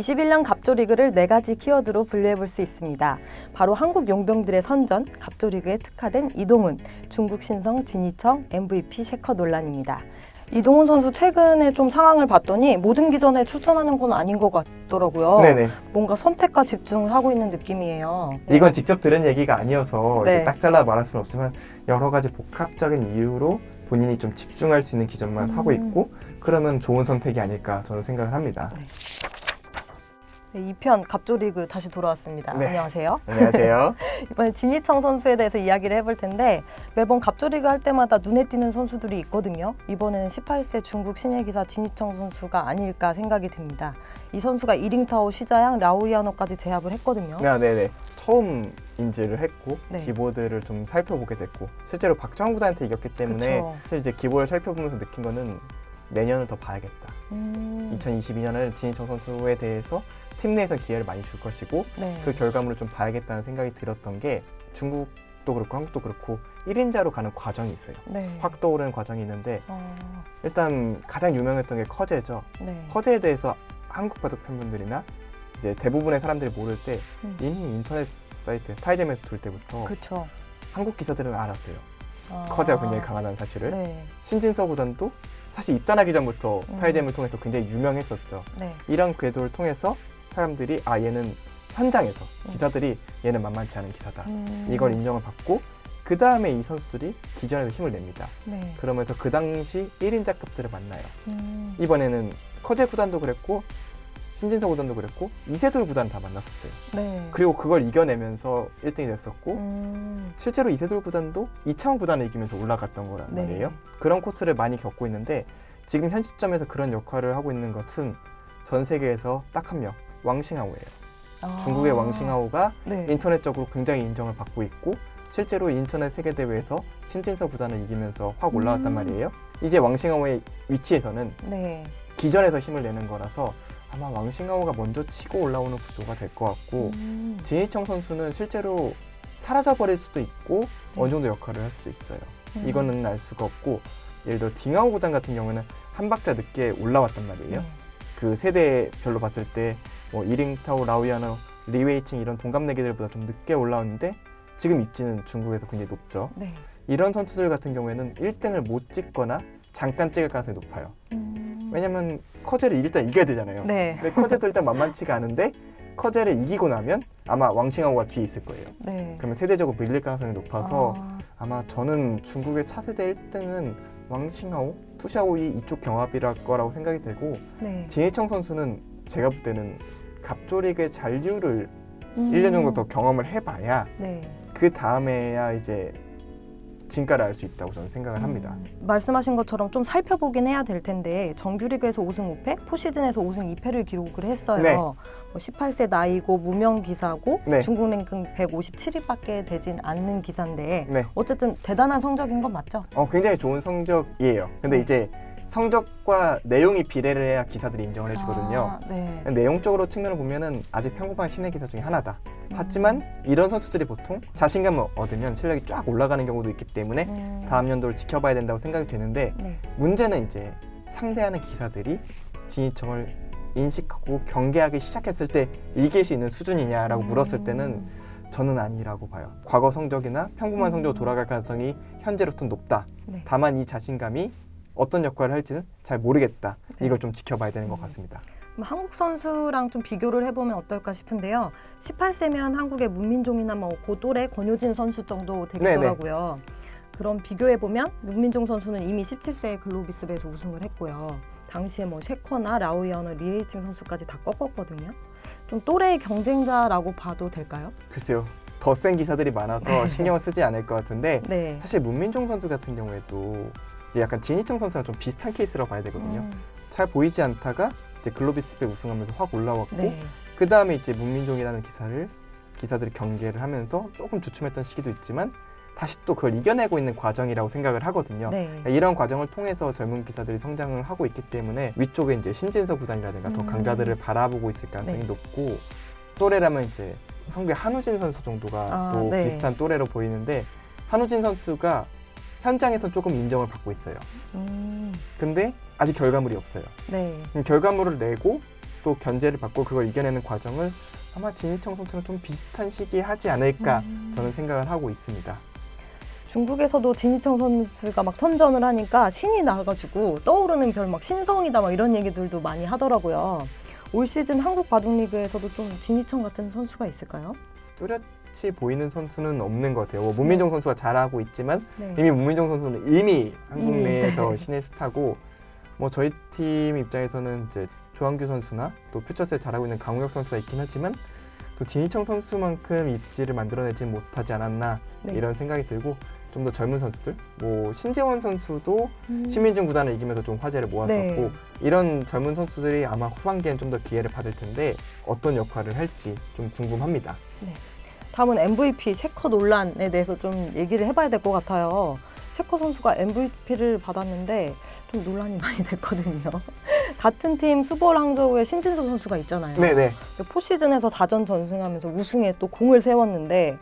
21년 갑조리그를 4가지 키워드로 분류해 볼 수 있습니다. 바로 한국 용병들의 선전, 갑조리그에 특화된 이동훈, 중국 신성 진이청 MVP 셰커 논란입니다. 이동훈 선수 최근에 좀 상황을 봤더니 모든 기전에 출전하는 건 아닌 것 같더라고요. 네네. 뭔가 선택과 집중을 하고 있는 느낌이에요. 이건 직접 들은 얘기가 아니어서 네. 이렇게 딱 잘라 말할 수는 없지만 여러 가지 복합적인 이유로 본인이 좀 집중할 수 있는 기전만 하고 있고 그러면 좋은 선택이 아닐까 저는 생각을 합니다. 네, 2편 갑조리그 다시 돌아왔습니다. 네. 안녕하세요. 안녕하세요. 이번에 진이청 선수에 대해서 이야기를 해볼 텐데 매번 갑조리그 할 때마다 눈에 띄는 선수들이 있거든요. 이번에는 18세 중국 신예 기사 진이청 선수가 아닐까 생각이 듭니다. 이 선수가 이링타오, 시자양, 라오이아노까지 제압을 했거든요. 네네. 처음 인지를 했고 네. 기보드를 좀 살펴보게 됐고 실제로 박정환 구단한테 이겼기 때문에 그쵸. 사실 이제 기보를 살펴보면서 느낀 거는 내년을 더 봐야겠다. 2022년을 진이청 선수에 대해서 팀 내에서 기회를 많이 줄 것이고 네. 그 결과물을 좀 봐야겠다는 생각이 들었던 게 중국도 그렇고 한국도 그렇고 1인자로 가는 과정이 있어요. 네. 확 떠오르는 과정이 있는데 일단 가장 유명했던 게 커제죠. 네. 커제에 대해서 한국 바둑 팬분들이나 이제 대부분의 사람들이 모를 때 이미 인터넷 사이트 타이점에서 둘 때부터 그렇죠. 한국 기사들은 알았어요. 커제가 굉장히 강하다는 사실을. 네. 신진서 구단도 사실 입단하기 전부터 음. 타이점을 통해서 굉장히 유명했었죠. 네. 이런 궤도를 통해서 사람들이 얘는 현장에서 기사들이 얘는 만만치 않은 기사다. 이걸 인정을 받고 그 다음에 이 선수들이 기전에서 힘을 냅니다. 네. 그러면서 그 당시 1인자급들을 만나요. 이번에는 커제 구단도 그랬고 신진서 구단도 그랬고 이세돌 구단 다 만났었어요. 네. 그리고 그걸 이겨내면서 1등이 됐었고 음. 실제로 이세돌 구단도 이창원 구단을 이기면서 올라갔던 거란 네. 말이에요. 그런 코스를 많이 겪고 있는데 지금 현 시점에서 그런 역할을 하고 있는 것은 전 세계에서 딱 한 명, 왕싱하오예요. 중국의 왕싱하오가 네. 인터넷적으로 굉장히 인정을 받고 있고 실제로 인터넷 세계대회에서 신진서 구단을 이기면서 확 올라왔단 말이에요. 이제 왕싱하오의 위치에서는 네. 기전에서 힘을 내는 거라서 아마 왕싱하오가 먼저 치고 올라오는 구조가 될 것 같고 진이청 선수는 실제로 사라져버릴 수도 있고 어느 정도 역할을 할 수도 있어요. 이거는 알 수가 없고 예를 들어 딩하오 구단 같은 경우는 한 박자 늦게 올라왔단 말이에요. 그 세대별로 봤을 때 뭐 이링타오, 라오이아노, 리웨이칭 이런 동갑내기들보다 좀 늦게 올라왔는데 지금 입지는 중국에서 굉장히 높죠. 네. 이런 선수들 같은 경우에는 1등을 못 찍거나 잠깐 찍을 가능성이 높아요. 왜냐면 커제를 일단 이겨야 되잖아요. 네. 근데 커제도 일단 만만치가 않은데 커제를 이기고 나면 아마 왕싱하오가 뒤에 있을 거예요. 네. 그러면 세대적으로 밀릴 가능성이 높아서 아마 저는 중국의 차세대 1등은 왕싱하오, 투샤오이 이쪽 경합이랄 거라고 생각이 되고 네. 진이청 선수는 제가 볼 때는 갑조리그의 잔류를 1년 정도 더 경험을 해봐야 네. 그 다음에야 이제 진가를 알 수 있다고 저는 생각을 합니다. 말씀하신 것처럼 좀 살펴보긴 해야 될 텐데 정규리그에서 5승 5패, 포시즌에서 5승 2패를 기록을 했어요. 네. 뭐 18세 나이고 무명 기사고 네. 중국 랭킹 157위밖에 되진 않는 기사인데 네. 어쨌든 대단한 성적인 건 맞죠? 굉장히 좋은 성적이에요. 근데 네. 이제 성적과 내용이 비례를 해야 기사들이 인정을 해주거든요. 네. 내용적으로 측면을 보면은 아직 평범한 신예 기사 중에 하나다. 하지만 이런 선수들이 보통 자신감을 얻으면 실력이 쫙 올라가는 경우도 있기 때문에 다음 연도를 지켜봐야 된다고 생각이 되는데 네. 문제는 이제 상대하는 기사들이 진이청을 인식하고 경계하기 시작했을 때 이길 수 있는 수준이냐라고 물었을 때는 저는 아니라고 봐요. 과거 성적이나 평범한 성적으로 돌아갈 가능성이 현재로서는 높다. 네. 다만 이 자신감이 어떤 역할을 할지는 잘 모르겠다. 네. 이걸 좀 지켜봐야 되는 것 같습니다. 그럼 한국 선수랑 좀 비교를 해보면 어떨까 싶은데요. 18세면 한국의 문민종이나 뭐 고또래 권효진 선수 정도 되겠더라고요. 그럼 비교해보면 문민종 선수는 이미 17세에 글로비스배에서 우승을 했고요. 당시에 뭐 셰커나 라오이아노, 리에이칭 선수까지 다 꺾었거든요. 좀 또래의 경쟁자라고 봐도 될까요? 글쎄요. 더 센 기사들이 많아서 신경을 쓰지 않을 것 같은데 네. 사실 문민종 선수 같은 경우에도 이제 약간 진이청 선수랑 좀 비슷한 케이스라고 봐야 되거든요. 잘 보이지 않다가 이제 글로비스배 우승하면서 확 올라왔고 네. 그 다음에 이제 문민종이라는 기사들이 경계를 하면서 조금 주춤했던 시기도 있지만 다시 또 그걸 이겨내고 있는 과정이라고 생각을 하거든요. 네. 이런 과정을 통해서 젊은 기사들이 성장을 하고 있기 때문에 위쪽에 이제 신진서 구단이라든가 더 강자들을 바라보고 있을 가능성이 네. 높고 또래라면 이제 한국의 한우진 선수 정도가 또 네. 비슷한 또래로 보이는데 한우진 선수가 현장에서 조금 인정을 받고 있어요. 근데 아직 결과물이 없어요. 네. 결과물을 내고 또 견제를 받고 그걸 이겨내는 과정을 아마 진희청 선수는 좀 비슷한 시기에 하지 않을까 저는 생각을 하고 있습니다. 중국에서도 진희청 선수가 막 선전을 하니까 신이 나가지고 떠오르는 별 막 신성이다 막 이런 얘기들도 많이 하더라고요. 올 시즌 한국 바둑리그에서도 좀 진희청 같은 선수가 있을까요? 뚜렷이 보이는 선수는 없는 것 같아요. 문민종 선수가 잘하고 있지만 네. 이미 문민종 선수는 이미 한국 이미, 내에서 네. 신의 스타고 저희 팀 입장에서는 이제 조항규 선수나 또 퓨처스에 잘하고 있는 강우혁 선수가 있긴 하지만 또 진희청 선수만큼 입지를 만들어내지 못하지 않았나 네. 이런 생각이 들고 좀 더 젊은 선수들 신재원 선수도 신민중 구단을 이기면서 좀 화제를 모았었고 네. 이런 젊은 선수들이 아마 후반기엔 좀 더 기회를 받을 텐데 어떤 역할을 할지 좀 궁금합니다. 다음은 MVP 셰커 논란에 대해서 좀 얘기를 해봐야 될 것 같아요. 셰커 선수가 MVP를 받았는데 좀 논란이 많이 됐거든요. 같은 팀 수볼 항저우의 신진서 선수가 있잖아요. 네네. 포시즌에서 다전 전승하면서 우승에 또 공을 세웠는데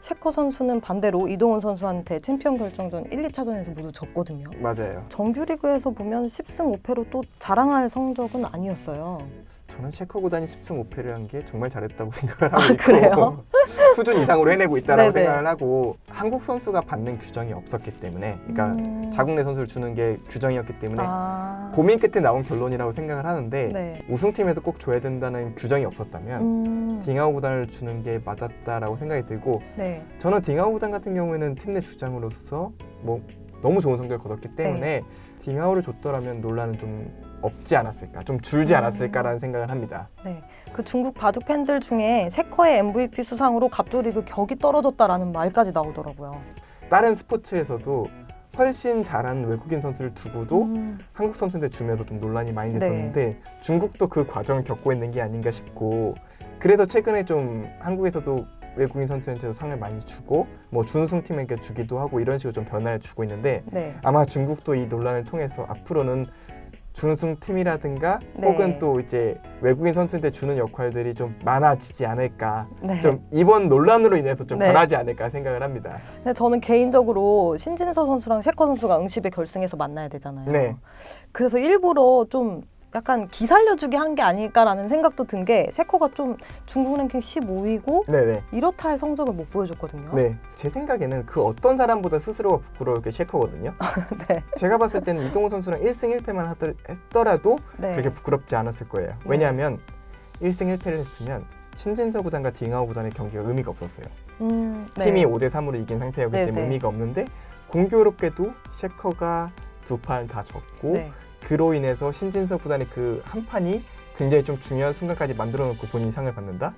셰커 선수는 반대로 이동원 선수한테 챔피언 결정전 1, 2차전에서 모두 졌거든요. 맞아요. 정규리그에서 보면 10승 5패로 또 자랑할 성적은 아니었어요. 저는 셰커 구단이 10승 5패를 한 게 정말 잘했다고 생각을 하고 있고 그래요? 수준 이상으로 해내고 있다고 네네. 생각을 하고 한국 선수가 받는 규정이 없었기 때문에 그러니까 자국 내 선수를 주는 게 규정이었기 때문에 고민 끝에 나온 결론이라고 생각을 하는데 네. 우승팀에도 꼭 줘야 된다는 규정이 없었다면 딩하오 구단을 주는 게 맞았다라고 생각이 들고 네. 저는 딩하오 구단 같은 경우에는 팀 내 주장으로서 너무 좋은 성적을 거뒀기 때문에 딩하오를 줬더라면 논란은 좀 없지 않았을까, 좀 줄지 않았을까라는 생각을 합니다. 네. 그 중국 바둑 팬들 중에 셰커의 MVP 수상으로 갑조리그 격이 떨어졌다라는 말까지 나오더라고요. 다른 스포츠에서도 훨씬 잘한 외국인 선수를 두고도 한국 선수한테 주면서 좀 논란이 많이 됐었는데 중국도 그 과정을 겪고 있는 게 아닌가 싶고 그래서 최근에 좀 한국에서도 외국인 선수한테도 상을 많이 주고 준우승팀에게 주기도 하고 이런 식으로 좀 변화를 주고 있는데 아마 중국도 이 논란을 통해서 앞으로는 준우승 팀이라든가 혹은 또 이제 외국인 선수한테 주는 역할들이 좀 많아지지 않을까 좀 이번 논란으로 인해서 좀 변하지 않을까 생각을 합니다. 근데 저는 개인적으로 신진서 선수랑 셰커 선수가 응시배 결승에서 만나야 되잖아요. 네. 그래서 일부러 좀 약간 기살려주기 한 게 아닐까라는 생각도 든 게 셰커가 좀 중국 랭킹 15위고 네네. 이렇다 할 성적을 못 보여줬거든요. 네, 제 생각에는 그 어떤 사람보다 스스로가 부끄러울 게 셰커거든요. 네. 제가 봤을 때는 이동호 선수랑 1승 1패만 했더라도 네. 그렇게 부끄럽지 않았을 거예요. 왜냐하면 1승 1패를 했으면 신진서 구단과 딩하오 구단의 경기가 의미가 없었어요. 팀이 5대3으로 이긴 상태였기 때문에 의미가 없는데 공교롭게도 셰커가 두 판을 다 졌고 그로 인해서 신진서 구단이 그 한 판이 굉장히 좀 중요한 순간까지 만들어 놓고 본인이 상을 받는다?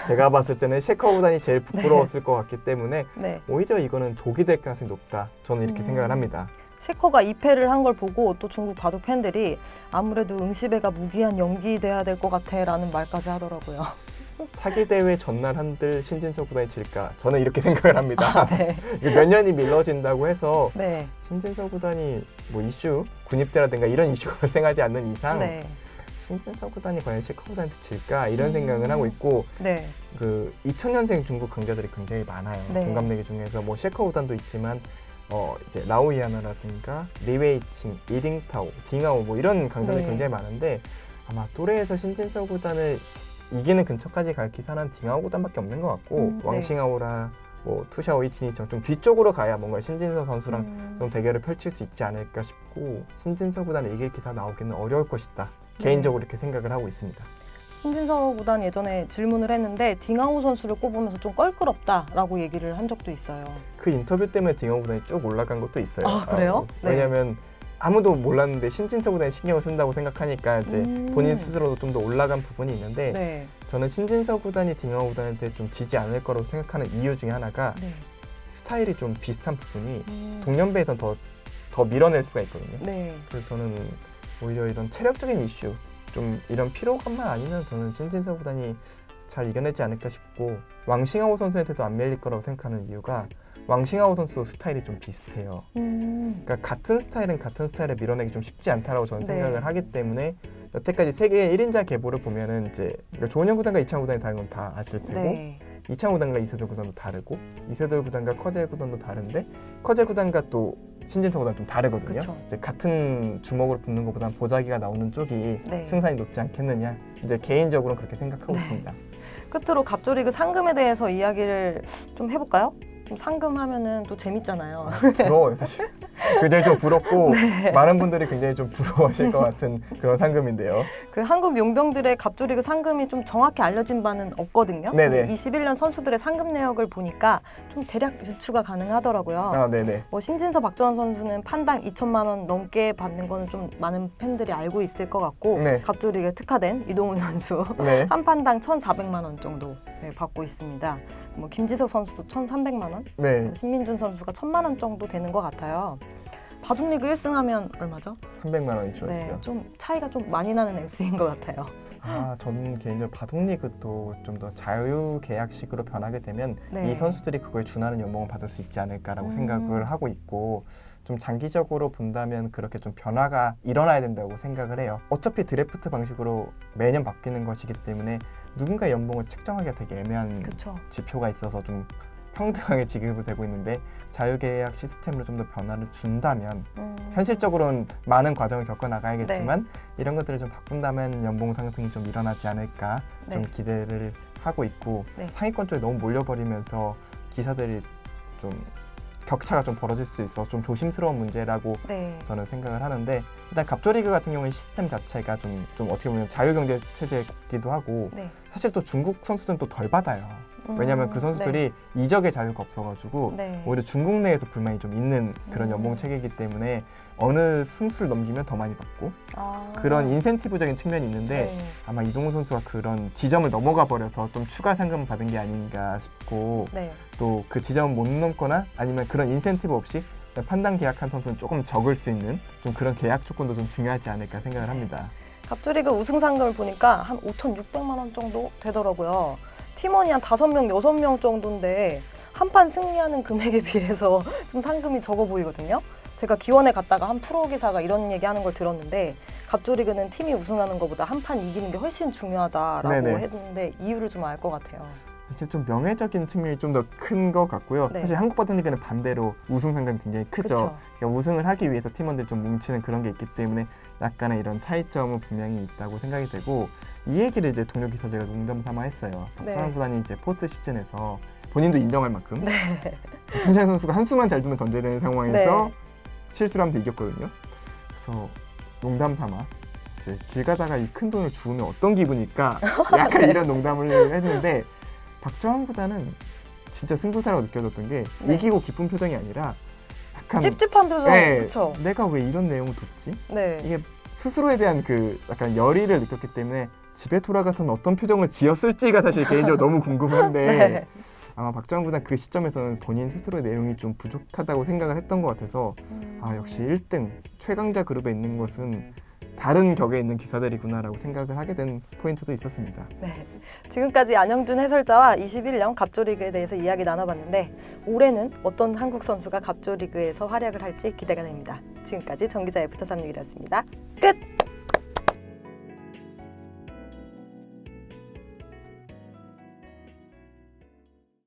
제가 봤을 때는 셰커 구단이 제일 부끄러웠을 것 같기 때문에 오히려 이거는 독이 될 가능성이 높다. 저는 이렇게 생각을 합니다. 셰커가 2패를 한 걸 보고 또 중국 바둑 팬들이 아무래도 응시배가 무기한 연기돼야 될 것 같아 라는 말까지 하더라고요. 차기 대회 전날 한들 신진서 구단이 질까? 저는 이렇게 생각을 합니다. 몇 년이 미뤄진다고 해서 신진서 구단이 이슈, 군입대라든가 이런 이슈가 발생하지 않는 이상 신진서 구단이 과연 셰커 구단한테 질까? 이런 생각을 하고 있고 그 2000년생 중국 강자들이 굉장히 많아요. 동갑내기 중에서 셰커 구단도 있지만 이제 라오이아나라든가 리웨이칭, 이링타오, 딩하오 이런 강자들이 굉장히 많은데 아마 또래에서 신진서 구단을 이기는 근처까지 갈 기사는 딩하오 구단밖에 없는 것 같고 왕싱하오라 투샤오이 진이청 좀 뒤쪽으로 가야 뭔가 신진서 선수랑 좀 대결을 펼칠 수 있지 않을까 싶고 신진서 구단을 이길 기사 나오기는 어려울 것이다. 개인적으로 이렇게 생각을 하고 있습니다. 신진서 구단 예전에 질문을 했는데 딩하오 선수를 꼽으면서 좀 껄끄럽다라고 얘기를 한 적도 있어요. 그 인터뷰 때문에 딩하오 구단이 쭉 올라간 것도 있어요. 아, 그래요? 왜냐하면 아무도 몰랐는데 신진서 구단이 신경을 쓴다고 생각하니까 이제 본인 스스로도 좀 더 올라간 부분이 있는데 저는 신진서 구단이 딩하오 구단한테 좀 지지 않을 거라고 생각하는 이유 중에 하나가 스타일이 좀 비슷한 부분이 동년배에선 더 밀어낼 수가 있거든요. 그래서 저는 오히려 이런 체력적인 이슈 좀 이런 피로감만 아니면 저는 신진서 구단이 잘 이겨내지 않을까 싶고 왕싱하오 선수한테도 안 밀릴 거라고 생각하는 이유가 왕싱하오 선수 스타일이 좀 비슷해요. 그러니까 같은 스타일은 같은 스타일을 밀어내기 좀 쉽지 않다라고 저는 생각을 하기 때문에 여태까지 세계 1인자 계보를 보면은 이제 조은현 구단과 이창호 구단이 다른 건 다 아실 테고 이창호 구단과 이세돌 구단도 다르고 이세돌 구단과 커젤 구단도 다른데 커젤 구단과 또 신진서 구단 좀 다르거든요. 그쵸. 이제 같은 주먹으로 붙는 것보단 보자기가 나오는 쪽이 네. 승산이 높지 않겠느냐. 이제 개인적으로 그렇게 생각하고 있습니다. 끝으로 갑조리그 상금에 대해서 이야기를 좀 해볼까요? 좀 상금하면은 또 재밌잖아요. 부러워요, 사실. 굉장히 좀 부럽고 많은 분들이 굉장히 좀 부러워하실 것 같은 그런 상금인데요. 그 한국 용병들의 갑조리그 상금이 좀 정확히 알려진 바는 없거든요. 네네. 21년 선수들의 상금 내역을 보니까 좀 대략 유추가 가능하더라고요. 아, 네네. 뭐 신진서, 박주원 선수는 판당 2천만 원 넘게 받는 거는 좀 많은 팬들이 알고 있을 것 같고 네. 갑조리그에 특화된 이동훈 선수 네. 한 판당 1,400만 원 정도 받고 있습니다. 뭐 김지석 선수도 1,300만 원, 네. 신민준 선수가 1,000만 원 정도 되는 것 같아요. 바둑리그 1승하면 얼마죠? 300만 원이 주어지죠. 네, 좀 차이가 좀 많이 나는 액수인 것 같아요. 저는 개인적으로 바둑리그도 좀 더 자유 계약식으로 변하게 되면 네. 이 선수들이 그거에 준하는 연봉을 받을 수 있지 않을까라고 음. 생각을 하고 있고 좀 장기적으로 본다면 그렇게 좀 변화가 일어나야 된다고 생각을 해요. 어차피 드래프트 방식으로 매년 바뀌는 것이기 때문에 누군가의 연봉을 책정하기가 되게 애매한 그렇죠. 지표가 있어서 좀 평등하게 지급이 되고 있는데 자유계약 시스템으로 좀 더 변화를 준다면 현실적으로는 많은 과정을 겪어 나가야겠지만 이런 것들을 좀 바꾼다면 연봉 상승이 좀 일어나지 않을까 좀 네. 기대를 하고 있고 네. 상위권 쪽에 너무 몰려버리면서 기사들이 좀 격차가 좀 벌어질 수 있어 좀 조심스러운 문제라고 네. 저는 생각을 하는데 일단 갑조리그 같은 경우는 시스템 자체가 좀 어떻게 보면 자유경제 체제이기도 하고 네. 사실 또 중국 선수들은 또 덜 받아요. 왜냐하면 그 선수들이 이적의 자유가 없어가지고 네. 오히려 중국 내에서 불만이 좀 있는 그런 연봉 체계이기 때문에 어느 승수를 넘기면 더 많이 받고 그런 인센티브적인 측면이 있는데 네. 아마 이동훈 선수가 그런 지점을 넘어가 버려서 좀 추가 상금을 받은 게 아닌가 싶고 네. 또 그 지점을 못 넘거나 아니면 그런 인센티브 없이 판단 계약한 선수는 조금 적을 수 있는 좀 그런 계약 조건도 좀 중요하지 않을까 생각을 합니다. 갑조리그 우승 상금을 보니까 한 5,600만 원 정도 되더라고요. 팀원이 한 5명, 6명 정도인데 한 판 승리하는 금액에 비해서 좀 상금이 적어 보이거든요. 제가 기원에 갔다가 한 프로 기사가 이런 얘기하는 걸 들었는데 갑조리그는 팀이 우승하는 것보다 한 판 이기는 게 훨씬 중요하다라고 네네. 했는데 이유를 좀 알 것 같아요. 이제 좀 명예적인 측면이 좀 더 큰 것 같고요. 네. 사실 한국 바둑리그는 반대로 우승 상금이 굉장히 크죠. 그쵸. 그러니까 우승을 하기 위해서 팀원들이 좀 뭉치는 그런 게 있기 때문에 약간의 이런 차이점은 분명히 있다고 생각이 되고 이 얘기를 이제 동료 기사들과 농담 삼아 했어요. 박정환 구단이 이제 포스트 시즌에서 본인도 인정할 만큼 손시현 선수가 한 수만 잘 두면 던져야 되는 상황에서 실수를 하면서 이겼거든요. 그래서 농담 삼아 이제 길 가다가 이 큰 돈을 주우면 어떤 기분일까 약간 이런 농담을 했는데 박정환 구단은 진짜 승부사라고 느껴졌던 게 이기고 기쁜 표정이 아니라 약간 찝찝한 표정, 그렇죠? 내가 왜 이런 내용을 뒀지? 네. 이게 스스로에 대한 그 약간 열의를 느꼈기 때문에 집에 돌아가서는 어떤 표정을 지었을지가 사실 개인적으로 너무 궁금한데 네. 아마 박정환 구단 그 시점에서는 본인 스스로의 내용이 좀 부족하다고 생각을 했던 것 같아서 역시 1등 최강자 그룹에 있는 것은 다른 격에 있는 기사들이구나라고 생각을 하게 된 포인트도 있었습니다. 네. 지금까지 안영준 해설자와 21년 갑조리그에 대해서 이야기 나눠봤는데 올해는 어떤 한국 선수가 갑조리그에서 활약을 할지 기대가 됩니다. 지금까지 정기자 애프터 36이었습니다. 끝!